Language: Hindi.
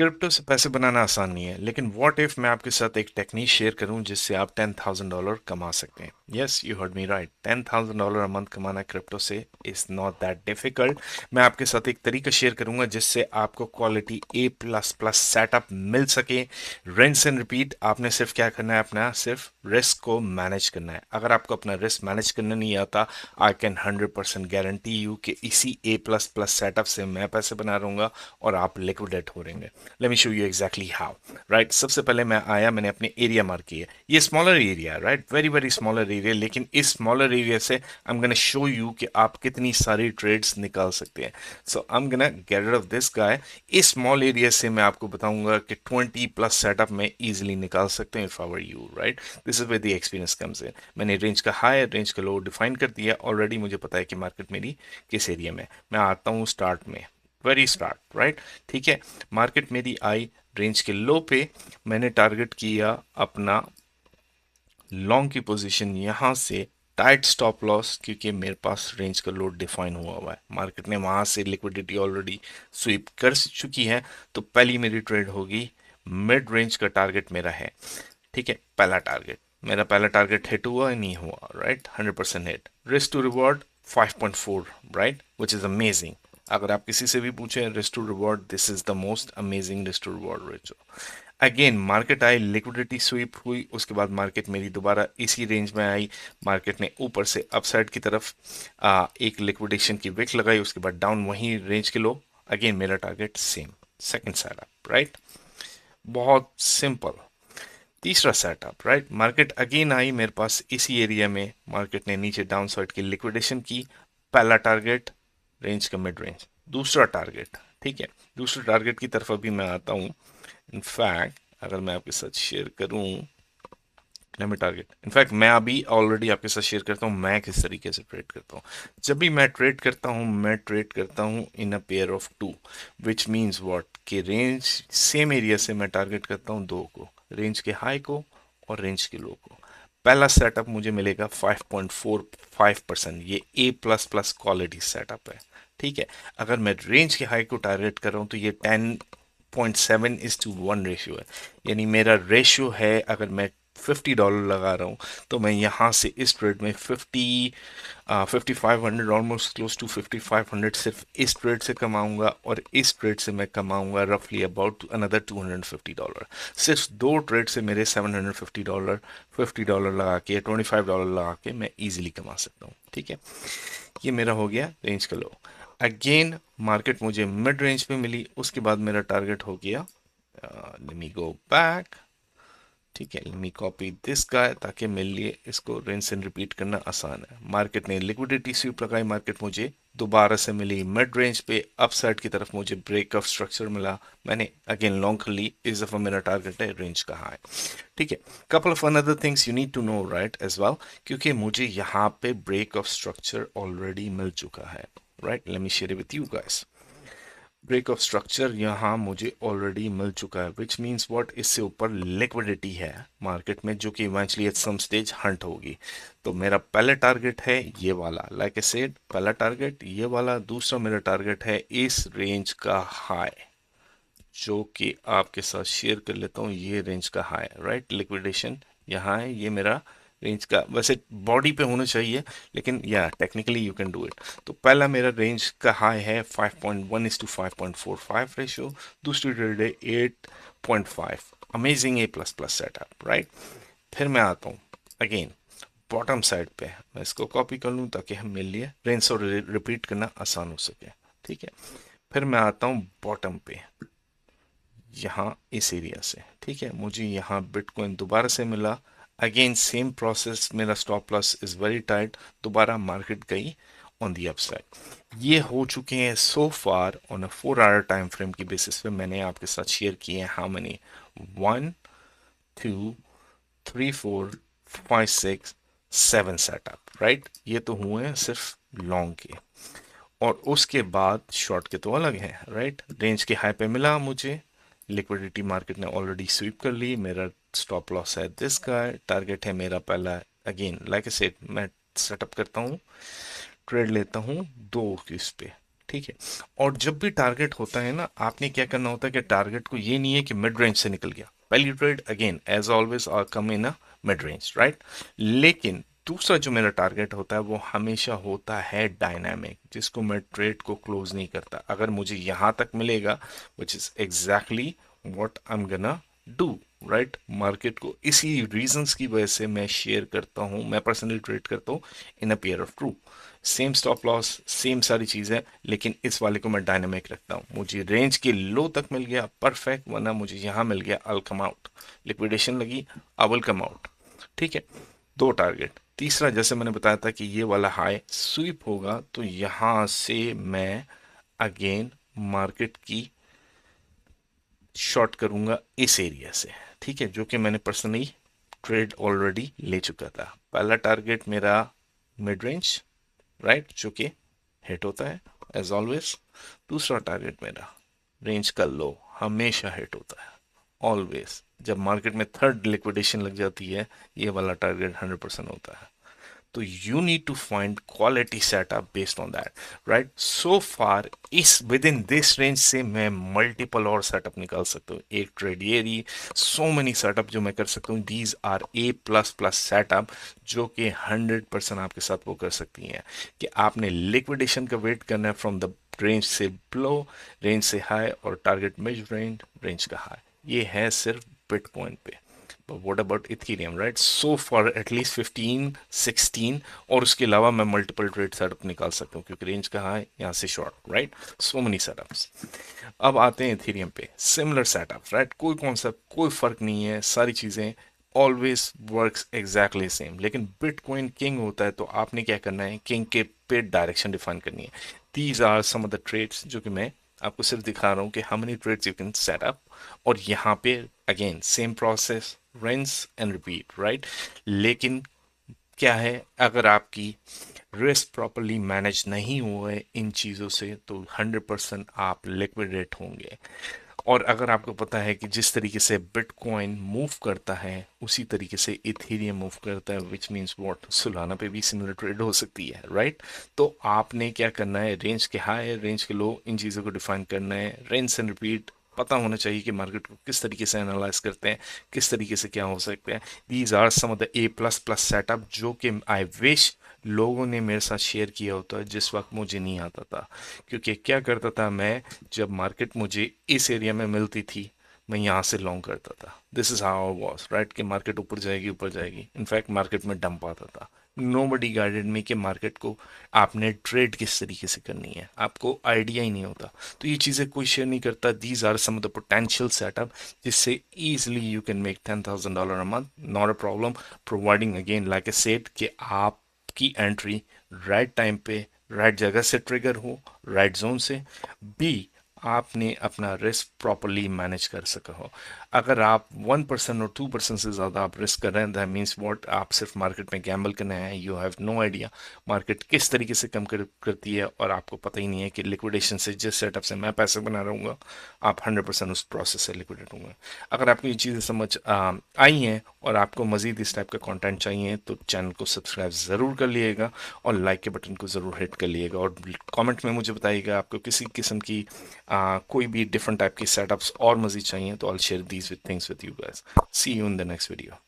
क्रिप्टो से पैसे बनाना आसान नहीं है, लेकिन व्हाट इफ मैं आपके साथ एक टेक्निक शेयर करूं जिससे आप $10,000 कमा सकते हैं। Yes, you heard me right, $10,000 a month कमाना क्रिप्टो से इज नॉट दैट डिफिकल्ट। मैं आपके साथ एक तरीका शेयर करूंगा जिससे आपको क्वालिटी A++ सेटअप मिल सके। Rinse and repeat. आपने सिर्फ क्या करना है, अपना सिर्फ रिस्क को मैनेज करना है। अगर आपको अपना रिस्क मैनेज करना नहीं आता, आई कैन 100% गारंटी यू कि इसी A++ सेटअप से मैं पैसे बना रहूंगा और आप लिक्विडेट हो रहेंगे। Let me show you exactly how. Right, सबसे पहले मैं आया, मैंने अपने एरिया मार्क किया। ये smaller area, right, very very smaller area, लेकिन इस स्मॉलर एरिया से I am gonna show you कि आप कितनी सारी ट्रेड्स निकाल सकते हैं। So I am gonna get rid of this guy. इस स्मॉल एरिया से मैं आपको बताऊंगा कि 20+ सेटअप में इजीली निकाल सकते हैं if our you, right. This is where the experience comes in. मैंने रेंज का हाई, रेंज का लो डिफाइन कर दिया ऑलरेडी। मुझे पता है कि मार्केट मेरी किस एरिया में। मैं आता हूँ स्टार्ट में, वेरी स्टार्ट, राइट। ठीक है, मार्केट मेरी आई रेंज के लो पे। मैंने टारगेट किया अपना लॉन्ग की पोजीशन यहां से, टाइट स्टॉप लॉस, क्योंकि मेरे पास रेंज का लोड डिफाइन हुआ है। मार्केट ने वहां से लिक्विडिटी ऑलरेडी स्वीप कर चुकी है, तो पहली मेरी ट्रेड होगी। मिड रेंज का टारगेट मेरा है, ठीक है, पहला टारगेट। मेरा पहला टारगेट हिट हुआ नहीं हुआ, right, 100% hit. Risk to reward 5.4, right, which is amazing. अगर आप किसी से भी पूछें risk to reward, this is the most amazing risk to reward ratio. Again market I, liquidity sweep हुई, उसके बाद मार्केट मेरी दोबारा इसी रेंज में आई। मार्केट ने ऊपर से अपसाइड की तरफ एक लिक्विडेशन की विक लगाई, उसके बाद डाउन वहीं रेंज के लो। अगेन मेरा target same, second setup, right, बहुत सिंपल। तीसरा setup, right, market again I मेरे पास इसी एरिया में। मार्केट ने नीचे डाउन साइड की लिक्विडेशन की। पहला टारगेट रेंज का मिड रेंज, दूसरा टारगेट, ठीक है, दूसरे टारगेट की तरफ अभी मैं आता हूं। इनफैक्ट अगर मैं आपके साथ शेयर करूं मैं टारगेट, इनफैक्ट मैं अभी ऑलरेडी आपके साथ शेयर करता हूं मैं किस तरीके से ट्रेड करता हूं। जब भी मैं ट्रेड करता हूं, मैं ट्रेड करता हूं in a pair of two, which means what, कि रेंज सेम एरिया से मैं टारगेट करता हूं दो को, रेंज के हाई को और रेंज के लो को। पहला सेटअप मुझे मिलेगा 5.45%, ये A++ क्वालिटी सेटअप है, ठीक है। अगर मैं रेंज के हाई को टारगेट कर रहा हूं तो ये 10.7:1 रेशियो है। यानी मेरा रेशियो है, अगर मैं $50 लगा रहा हूँ, तो मैं यहाँ से इस ट्रेड में 5500, ऑलमोस्ट क्लोज टू 5500 सिर्फ इस ट्रेड से कमाऊंगा, और इस ट्रेड से मैं कमाऊंगा रफली अबाउट अनदर $250। सिर्फ दो ट्रेड से मेरे $750, $50 लगा के, $25 लगा के मैं इजीली कमा सकता हूँ, ठीक है। ये मेरा हो गया रेंज का लो। अगेन मार्केट मुझे मिड रेंज पे मिली, उसके बाद मेरा टारगेट हो गया, लेट मी गो बैक, ठीक है, let me copy this guy, ताकि मेरे लिए इसको रिंस एंड रिपीट करना आसान है। मार्केट ने लिक्विडिटी स्वीप लगाई, मार्केट मुझे दोबारा से मिली मिड रेंज पे, अपसाइड की तरफ मुझे ब्रेक ऑफ स्ट्रक्चर मिला। मैंने अगेन लॉन्ग कर ली, इस दफा मेरा टारगेट है रेंज का हाई, ठीक है। Couple of another things you need to know, right, as well, क्योंकि मुझे यहाँ पे ब्रेक ऑफ स्ट्रक्चर ऑलरेडी मिल चुका है, right. Let me share with you guys. Break of structure यहाँ मुझे ऑलरेडी मिल चुका है, विच मीन्स व्हाट, इससे ऊपर लिक्विडिटी है मार्केट में, जो कि eventually at some stage hunt होगी। तो मेरा पहला टारगेट है ये वाला, लाइक आई सेड, पहला टारगेट ये वाला। दूसरा मेरा टारगेट है इस रेंज का हाई, जो कि आपके साथ शेयर कर लेता हूँ। ये रेंज का हाई, राइट, लिक्विडेशन यहाँ है, ये मेरा रेंज का, वैसे बॉडी पे होना चाहिए, लेकिन या technically you can do it. तो पहला मेरा रेंज का हाई है 5.1:5.45 रेशियो, दूसरी ट्रेड है 8.5, अमेजिंग A++ सेटअप, राइट। फिर मैं आता हूँ अगेन बॉटम साइड पे, मैं इसको कॉपी कर लूँ ताकि हम मेरे लिए रेंज और रिपीट करना आसान हो सके, ठीक है। फिर मैं आता हूँ बॉटम पे, यहाँ इस एरिया से, ठीक है, मुझे यहाँ बिटकॉइन दोबारा से मिला। अगेन सेम प्रोसेस, मेरा stop loss is very tight, दोबारा मार्केट गई ऑन दी अपसाइड। ये हो चुके हैं so far on a 4 hour time frame की बेसिस पे। मैंने आपके साथ शेयर किए हैं हाउ मनी, 1, 2, 3, 4, 5, 6, 7 सेटअप, राइट। ये तो हुए हैं सिर्फ लॉन्ग के, और उसके बाद शॉर्ट के तो अलग हैं, राइट। रेंज के हाई पे मिला मुझे, लिक्विडिटी मार्केट ने ऑलरेडी स्वीप कर ली। मेरा स्टॉप लॉस है दिस का, टारगेट है मेरा पहला, अगेन लाइक आई सेड, मैं सेटअप करता हूँ, ट्रेड लेता हूँ दो किस पे, ठीक है। और जब भी टारगेट होता है ना, आपने क्या करना होता है कि टारगेट को ये नहीं है कि मिड रेंज से निकल गया, पहली trade again as always are come in a mid range, right. लेकिन दूसरा जो मेरा टारगेट होता है वो हमेशा होता है डायनामिक, जिसको मैं ट्रेड को क्लोज नहीं करता। अगर मुझे यहां तक मिलेगा, which is exactly what I am gonna do, right. Market को इसी रीजंस की वजह से मैं शेयर करता हूं, मैं पर्सनली ट्रेड करता हूं in a pair of true, same stop loss, same सारी चीजें, लेकिन इस वाले को मैं डायनामिक रखता हूँ। मुझे रेंज के लो तक मिल गया परफेक्ट, वरना मुझे यहां मिल गया I will come out, liquidation लगी आई विल कम आउट। ठीक है, दो टारगेट। तीसरा, जैसे मैंने बताया था कि ये वाला हाई स्वीप होगा तो यहां से मैं अगेन मार्केट की शॉर्ट करूंगा इस एरिया से, ठीक है, जो कि मैंने पर्सनली ट्रेड ऑलरेडी ले चुका था। पहला टारगेट मेरा मिड रेंज, राइट, जो कि हिट होता है एज ऑलवेज। दूसरा टारगेट मेरा रेंज का लो, हमेशा हिट होता है ऑलवेज। जब मार्केट में थर्ड लिक्विडेशन लग जाती है, ये वाला टारगेट 100% होता है। तो you need to find quality setup based on that, right. So far is with in this range से मैं मल्टीपल और सेटअप निकाल सकता हूँ, एक ट्रेड ये रही, सो मेनी सेटअप जो मैं कर सकता हूँ। These are A plus plus setup, जो कि 100% आपके साथ वो कर सकती हैं कि आपने लिक्विडेशन का वेट करना है फ्रॉम द रेंज से लो, रेंज से हाई, और टारगेट मिड रेंज, रेंज का हाई। ये है सिर्फ बिटकॉइन पे। But what about Ethereum, right? So for at least 15, 16, और उसके अलावा मैं मल्टीपल ट्रेड सेटअप निकाल सकता हूँ, क्योंकि रेंज कहाँ है, यहाँ से short, right. So many setups. अब आते हैं इथेरियम पे, सिमिलर सेटअप, राइट। कोई कॉन्सेप्ट, कोई फर्क नहीं है, सारी चीजें ऑलवेज वर्क्स एग्जैक्टली सेम। लेकिन बिटकॉइन किंग होता है, तो आपने क्या करना है, किंग के पे डायरेक्शन डिफाइन करनी है। These are some of the trades जो कि मैं आपको सिर्फ दिखा रहा हूँ कि how many trades you can set up. और यहाँ पे again same process, rinse and repeat, right. लेकिन क्या है, अगर आपकी रिस्क प्रॉपरली मैनेज नहीं हुए इन चीज़ों से, तो 100% आप लिक्विडेट होंगे। और अगर आपको पता है कि जिस तरीके से बिटकॉइन मूव करता है, उसी तरीके से इथेरियम मूव करता है, विच मीन्स व्हाट, सुलाना पे भी सिमिलर ट्रेड हो सकती है, राइट। तो आपने क्या करना है, रेंज के हाई, रेंज के लो, इन चीज़ों को डिफाइन करना है। रेंज एंड रिपीट पता होना चाहिए कि मार्केट को किस तरीके से एनालाइज करते हैं, किस तरीके से क्या हो सकता है। These are some of the A plus plus setup, जो कि आई विश लोगों ने मेरे साथ शेयर किया होता जिस वक्त मुझे नहीं आता था। क्योंकि क्या करता था मैं, जब मार्केट मुझे इस एरिया में मिलती थी, मैं यहाँ से लॉन्ग करता था। This is how I was, right, कि मार्केट ऊपर जाएगी, ऊपर जाएगी। इनफैक्ट मार्केट में डंप आता था। नोबडी गाइडेड मी कि मार्केट को आपने ट्रेड किस तरीके से करनी है, आपको आइडिया ही नहीं होता। तो ये चीज़ें कोई शेयर नहीं करता। These are some of the potential setup, जिससे easily you can make $10,000 a month, not a problem, providing again like I said कि आपकी एंट्री राइट टाइम पे, राइट जगह से ट्रिगर हो, राइट जोन से। बी, आपने अपना रिस्क प्रॉपरली मैनेज कर सका हो। अगर आप 1% और 2% से ज़्यादा आप रिस्क कर रहे हैं, दैट मीन्स व्हाट, आप सिर्फ मार्केट में गैम्बल करने आए हैं। You have no idea market किस तरीके से कम करती है, और आपको पता ही नहीं है कि लिक्विडेशन से, जिस सेटअप से मैं पैसे बना रहूँगा, आप 100% उस प्रोसेस से लिक्विडेट होंगे। अगर आपको ये चीज़ें समझ आई हैं और आपको मज़ीद इस टाइप का कंटेंट चाहिए, तो चैनल को सब्सक्राइब ज़रूर कर लिएगा, और लाइक के बटन को ज़रूर हिट कर लिएगा, और कमेंट में मुझे बताइएगा आपको किसी किस्म की कोई भी डिफरेंट टाइप की सेटअप्स और मज़ीद चाहिए, तो I will share these with things with you guys. See you in the next video.